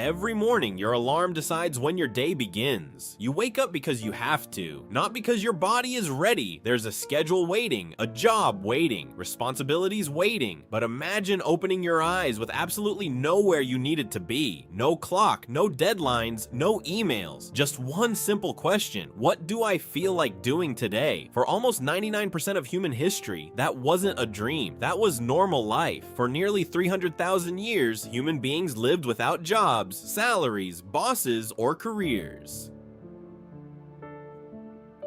Every morning, your alarm decides when your day begins. You wake up because you have to, not because your body is ready. There's a schedule waiting, a job waiting, responsibilities waiting. But imagine opening your eyes with absolutely nowhere you needed to be. No clock, no deadlines, no emails. Just one simple question: what do I feel like doing today? For almost 99% of human history, that wasn't a dream. That was normal life. For nearly 300,000 years, human beings lived without jobs, salaries, bosses, or careers.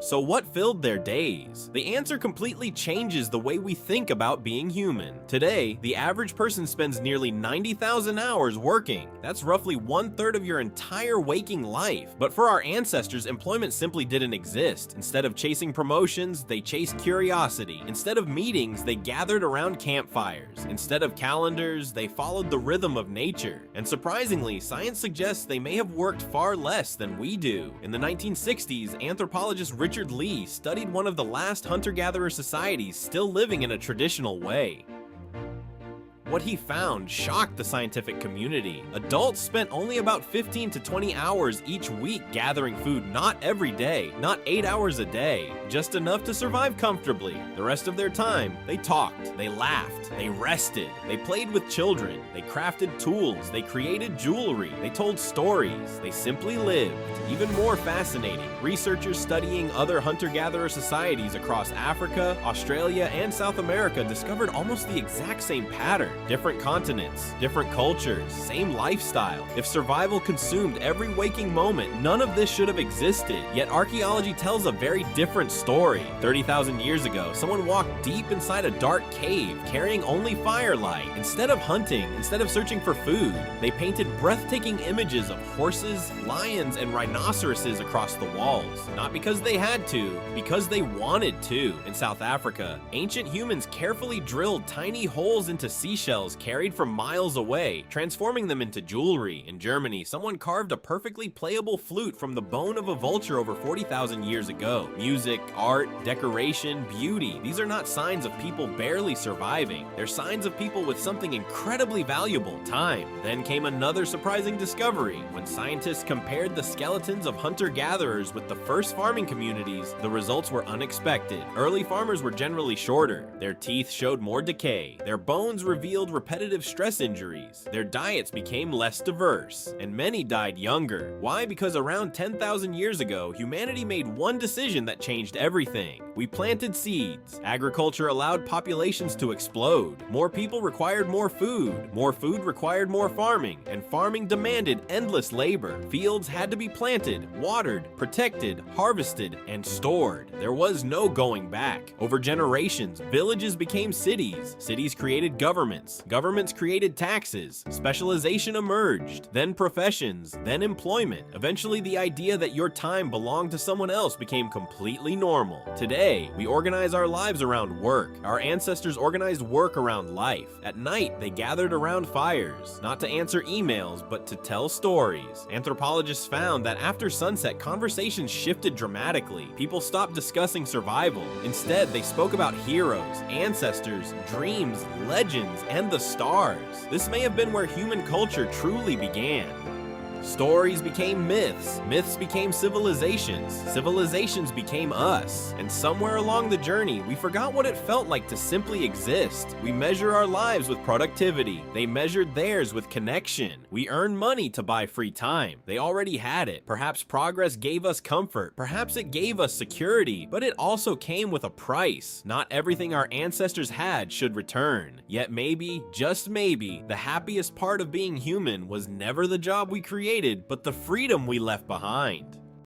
So what filled their days? The answer completely changes the way we think about being human. Today, the average person spends nearly 90,000 hours working. That's roughly 1/3 of your entire waking life. But for our ancestors, employment simply didn't exist. Instead of chasing promotions, they chased curiosity. Instead of meetings, they gathered around campfires. Instead of calendars, they followed the rhythm of nature. And surprisingly, science suggests they may have worked far less than we do. In the 1960s, anthropologist Richard Lee studied one of the last hunter-gatherer societies still living in a traditional way. What he found shocked the scientific community. Adults spent only about 15 to 20 hours each week gathering food, not every day, not 8 hours a day, just enough to survive comfortably. The rest of their time, they talked, they laughed, they rested, they played with children, they crafted tools, they created jewelry, they told stories, they simply lived. Even more fascinating, researchers studying other hunter-gatherer societies across Africa, Australia, and South America discovered almost the exact same pattern. Different continents, different cultures, same lifestyle. If survival consumed every waking moment, none of this should have existed. Yet archaeology tells a very different story. 30,000 years ago, someone walked deep inside a dark cave, carrying only firelight. Instead of hunting, instead of searching for food, they painted breathtaking images of horses, lions, and rhinoceroses across the walls. Not because they had to, because they wanted to. In South Africa, ancient humans carefully drilled tiny holes into seashells carried from miles away, transforming them into jewelry. In Germany, someone carved a perfectly playable flute from the bone of a vulture over 40,000 years ago. Music, art, decoration, beauty, these are not signs of people barely surviving. They're signs of people with something incredibly valuable: time. Then came another surprising discovery. When scientists compared the skeletons of hunter-gatherers with the first farming communities, the results were unexpected. Early farmers were generally shorter. Their teeth showed more decay. Their bones revealed repetitive stress injuries. Their diets became less diverse, and many died younger. Why? Because around 10,000 years ago, humanity made one decision that changed everything. We planted seeds. Agriculture allowed populations to explode. More people required more food. More food required more farming, and farming demanded endless labor. Fields had to be planted, watered, protected, harvested, and stored. There was no going back. Over generations, villages became cities. Cities created governments. Governments created taxes. Specialization emerged. Then professions. Then employment. Eventually, the idea that your time belonged to someone else became completely normal. Today, we organize our lives around work. Our ancestors organized work around life. At night, they gathered around fires, not to answer emails, but to tell stories. Anthropologists found that after sunset, conversations shifted dramatically. People stopped discussing survival. Instead, they spoke about heroes, ancestors, dreams, legends, and the stars. This may have been where human culture truly began. Stories became myths, myths became civilizations, civilizations became us, and somewhere along the journey, we forgot what it felt like to simply exist. We measure our lives with productivity. They measured theirs with connection. We earn money to buy free time. They already had it. Perhaps progress gave us comfort. Perhaps it gave us security, but it also came with a price. Not everything our ancestors had should return. Yet maybe, just maybe, the happiest part of being human was never the job we created, but the freedom we left behind.